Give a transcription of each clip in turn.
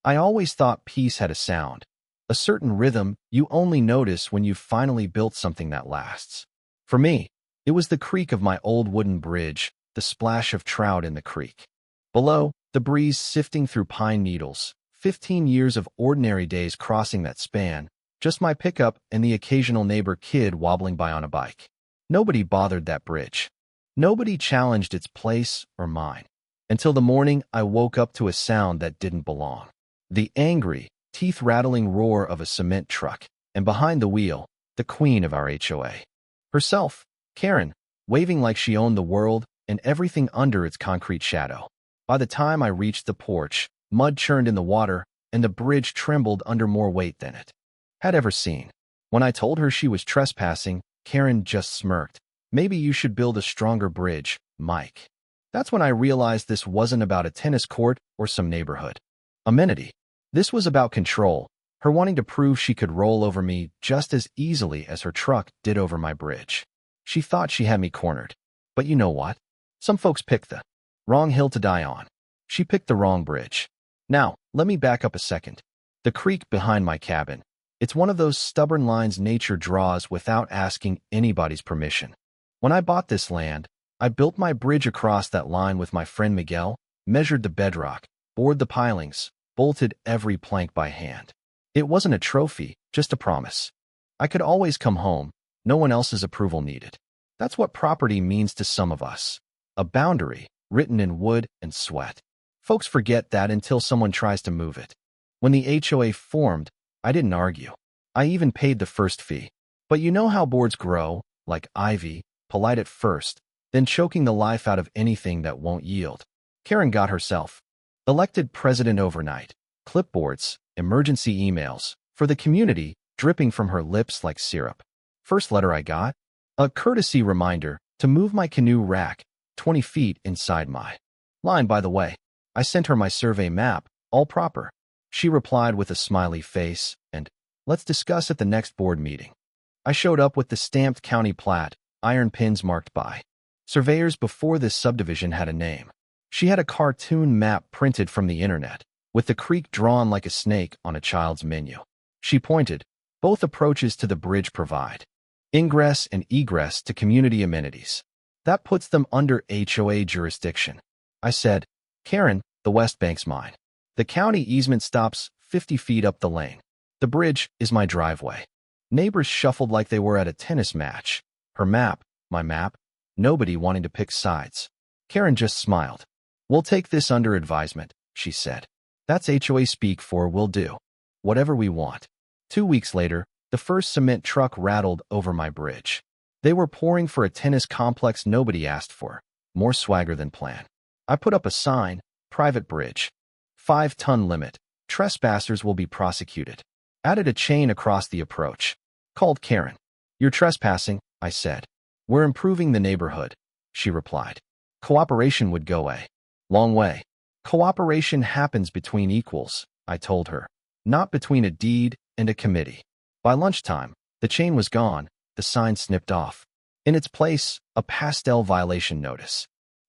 I always thought peace had a sound, a certain rhythm you only notice when you've finally built something that lasts. For me, it was the creak of my old wooden bridge, the splash of trout in the creek. Below, the breeze sifting through pine needles, 15 years of ordinary days crossing that span, just my pickup and the occasional neighbor kid wobbling by on a bike. Nobody bothered that bridge. Nobody challenged its place or mine. Until the morning I woke up to a sound that didn't belong. The angry, teeth-rattling roar of a cement truck, and behind the wheel, the queen of our HOA. Herself, Karen, waving like she owned the world and everything under its concrete shadow. By the time I reached the porch, mud churned in the water, and the bridge trembled under more weight than it had ever seen. When I told her she was trespassing, Karen just smirked. Maybe you should build a stronger bridge, Mike. That's when I realized this wasn't about a tennis court or some neighborhood amenity. This was about control, her wanting to prove she could roll over me just as easily as her truck did over my bridge. She thought she had me cornered. But you know what? Some folks pick the wrong hill to die on. She picked the wrong bridge. Now, let me back up a second. The creek behind my cabin. It's one of those stubborn lines nature draws without asking anybody's permission. When I bought this land, I built my bridge across that line with my friend Miguel, measured the bedrock, bored the pilings, bolted every plank by hand. It wasn't a trophy, just a promise. I could always come home, no one else's approval needed. That's what property means to some of us. A boundary, written in wood and sweat. Folks forget that until someone tries to move it. When the HOA formed, I didn't argue. I even paid the first fee. But you know how boards grow, like ivy, polite at first, then choking the life out of anything that won't yield. Karen got herself elected president overnight. Clipboards, emergency emails, for the community, dripping from her lips like syrup. First letter I got? A courtesy reminder to move my canoe rack 20 feet inside my line. By the way, I sent her my survey map, all proper. She replied with a smiley face, and let's discuss at the next board meeting. I showed up with the stamped county plat, iron pins marked by surveyors before this subdivision had a name. She had a cartoon map printed from the internet, with the creek drawn like a snake on a child's menu. She pointed. Both approaches to the bridge provide ingress and egress to community amenities. That puts them under HOA jurisdiction. I said, Karen, the West Bank's mine. The county easement stops 50 feet up the lane. The bridge is my driveway. Neighbors shuffled like they were at a tennis match. Her map, my map, nobody wanting to pick sides. Karen just smiled. We'll take this under advisement, she said. That's HOA speak for we'll do whatever we want. 2 weeks later, the first cement truck rattled over my bridge. They were pouring for a tennis complex nobody asked for. More swagger than planned. I put up a sign, private bridge. 5-ton limit. Trespassers will be prosecuted. Added a chain across the approach. Called Karen. You're trespassing, I said. We're improving the neighborhood, she replied. Cooperation would go a long way. Cooperation happens between equals, I told her, not between a deed and a committee. By lunchtime, the chain was gone, the sign snipped off. In its place, a pastel violation notice.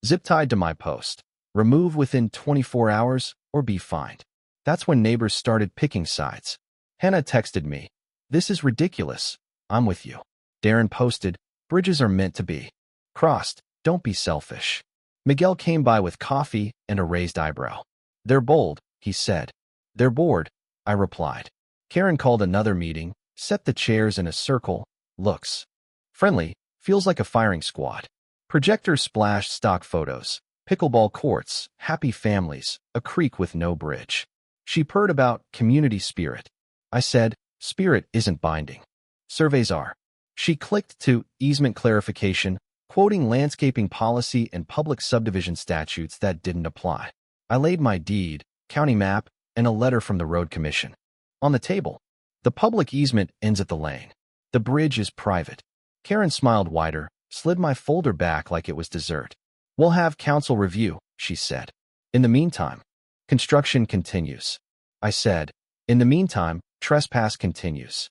Zip-tied to my post. Remove within 24 hours or be fined. That's when neighbors started picking sides. Hannah texted me. This is ridiculous. I'm with you. Darren posted, bridges are meant to be crossed. Don't be selfish. Miguel came by with coffee and a raised eyebrow. They're bold, he said. They're bored, I replied. Karen called another meeting, set the chairs in a circle, looks friendly, feels like a firing squad. Projectors splashed stock photos, pickleball courts, happy families, a creek with no bridge. She purred about community spirit. I said, spirit isn't binding. Surveys are. She clicked to easement clarification, quoting landscaping policy and public subdivision statutes that didn't apply. I laid my deed, county map, and a letter from the road commission on the table. The public easement ends at the lane. The bridge is private. Karen smiled wider, slid my folder back like it was dessert. We'll have council review, she said. In the meantime, construction continues. I said, in the meantime, trespass continues.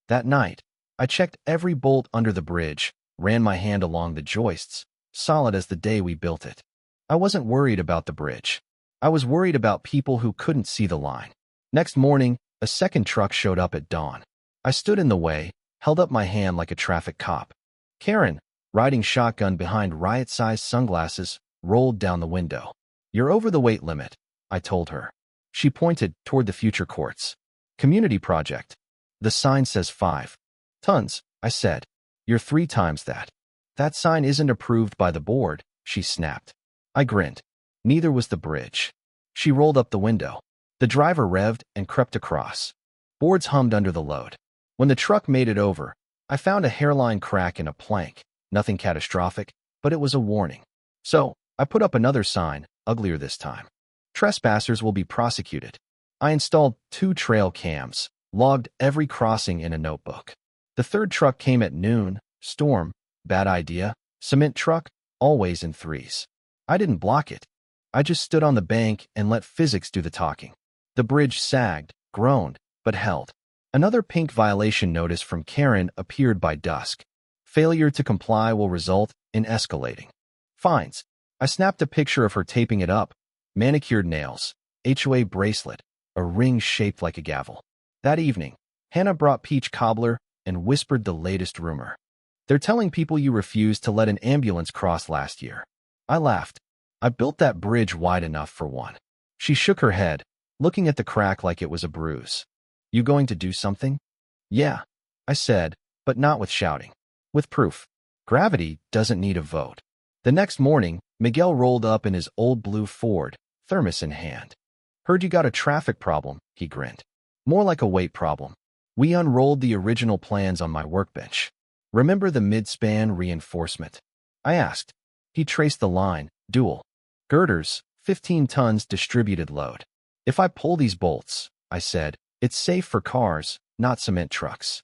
That night, I checked every bolt under the bridge, ran my hand along the joists, solid as the day we built it. I wasn't worried about the bridge. I was worried about people who couldn't see the line. Next morning, a second truck showed up at dawn. I stood in the way, held up my hand like a traffic cop. Karen, riding shotgun behind riot-sized sunglasses, rolled down the window. "You're over the weight limit," I told her. She pointed toward the future courts. "Community project. The sign says 5 tons, I said. "You're 3 times that." "That sign isn't approved by the board," she snapped. I grinned. Neither was the bridge. She rolled up the window. The driver revved and crept across. Boards hummed under the load. When the truck made it over, I found a hairline crack in a plank. Nothing catastrophic, but it was a warning. So, I put up another sign, uglier this time. "Trespassers will be prosecuted." I installed 2 trail cams, logged every crossing in a notebook. The third truck came at noon. Storm, bad idea. Cement truck, always in 3s. I didn't block it. I just stood on the bank and let physics do the talking. The bridge sagged, groaned, but held. Another pink violation notice from Karen appeared by dusk. Failure to comply will result in escalating fines. I snapped a picture of her taping it up. Manicured nails, HOA bracelet, a ring shaped like a gavel. That evening, Hannah brought peach cobbler and whispered the latest rumor. "They're telling people you refused to let an ambulance cross last year." I laughed. "I built that bridge wide enough for one." She shook her head, looking at the crack like it was a bruise. "You going to do something?" "Yeah," I said, but not with shouting. With proof. Gravity doesn't need a vote. The next morning, Miguel rolled up in his old blue Ford, thermos in hand. "Heard you got a traffic problem," he grinned. "More like a weight problem." We unrolled the original plans on my workbench. "Remember the mid-span reinforcement?" I asked. He traced the line, dual. Girders, 15 tons distributed load. "If I pull these bolts," I said, "it's safe for cars, not cement trucks."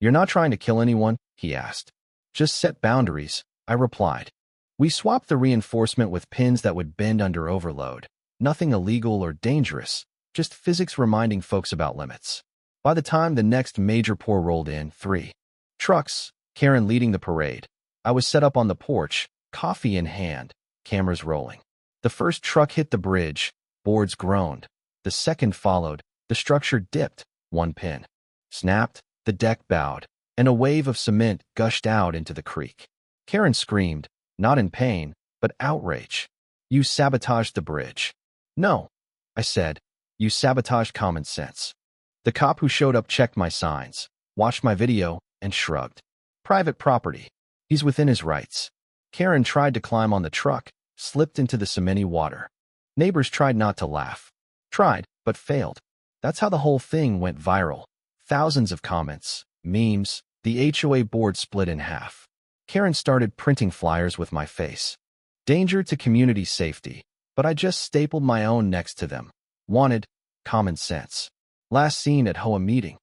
"You're not trying to kill anyone?" he asked. "Just set boundaries," I replied. We swapped the reinforcement with pins that would bend under overload. Nothing illegal or dangerous, just physics reminding folks about limits. By the time the next major pour rolled in, 3 trucks, Karen leading the parade, I was set up on the porch, coffee in hand, cameras rolling. The first truck hit the bridge, boards groaned. The second followed, the structure dipped, 1 pin snapped, the deck bowed, and a wave of cement gushed out into the creek. Karen screamed, not in pain, but outrage. "You sabotaged the bridge." "No," I said. "You sabotaged common sense." The cop who showed up checked my signs, watched my video, and shrugged. "Private property. He's within his rights." Karen tried to climb on the truck, slipped into the cementy water. Neighbors tried not to laugh. Tried, but failed. That's how the whole thing went viral. Thousands of comments, memes, the HOA board split in half. Karen started printing flyers with my face. Danger to community safety, but I just stapled my own next to them. Wanted common sense. Last seen at HOA meeting.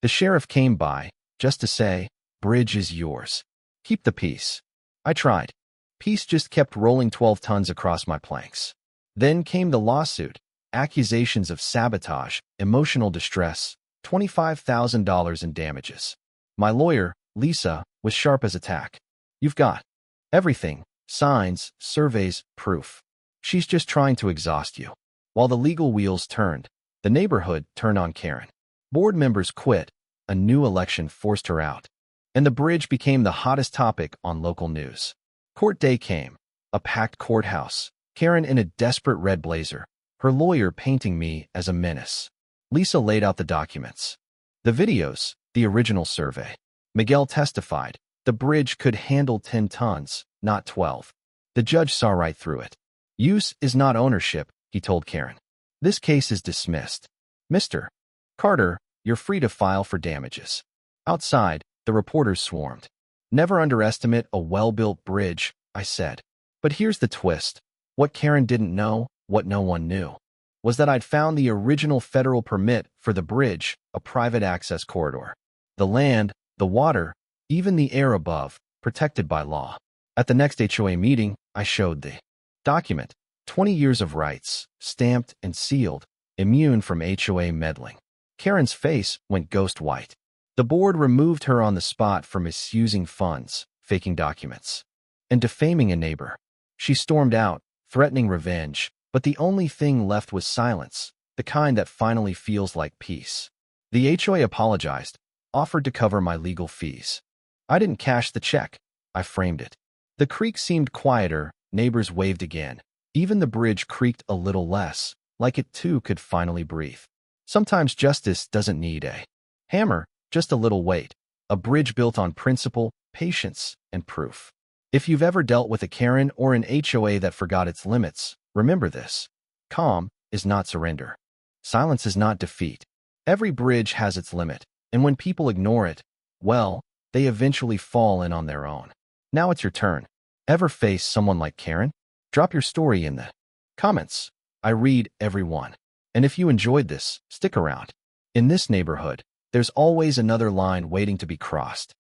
The sheriff came by, just to say, "Bridge is yours. Keep the peace." I tried. Peace just kept rolling 12 tons across my planks. Then came the lawsuit, accusations of sabotage, emotional distress, $25,000 in damages. My lawyer, Lisa, was sharp as a tack. "You've got everything, signs, surveys, proof. She's just trying to exhaust you." While the legal wheels turned, the neighborhood turned on Karen. Board members quit, a new election forced her out, and the bridge became the hottest topic on local news. Court day came, a packed courthouse, Karen in a desperate red blazer, her lawyer painting me as a menace. Lisa laid out the documents. The videos, the original survey. Miguel testified. The bridge could handle 10 tons, not 12. The judge saw right through it. "Use is not ownership," he told Karen. "This case is dismissed. Mr. Carter, you're free to file for damages." Outside, the reporters swarmed. "Never underestimate a well-built bridge," I said. But here's the twist. What Karen didn't know, what no one knew, was that I'd found the original federal permit for the bridge, a private access corridor. The land, the water, even the air above, protected by law. At the next HOA meeting, I showed the document. 20 years of rights, stamped and sealed, immune from HOA meddling. Karen's face went ghost white. The board removed her on the spot for misusing funds, faking documents, and defaming a neighbor. She stormed out, threatening revenge, but the only thing left was silence, the kind that finally feels like peace. The HOA apologized, offered to cover my legal fees. I didn't cash the check. I framed it. The creek seemed quieter, neighbors waved again. Even the bridge creaked a little less, like it too could finally breathe. Sometimes justice doesn't need a hammer, just a little weight. A bridge built on principle, patience, and proof. If you've ever dealt with a Karen or an HOA that forgot its limits, remember this. Calm is not surrender. Silence is not defeat. Every bridge has its limit, and when people ignore it, well, they eventually fall in on their own. Now it's your turn. Ever face someone like Karen? Drop your story in the comments. I read every one. And if you enjoyed this, stick around. In this neighborhood, there's always another line waiting to be crossed.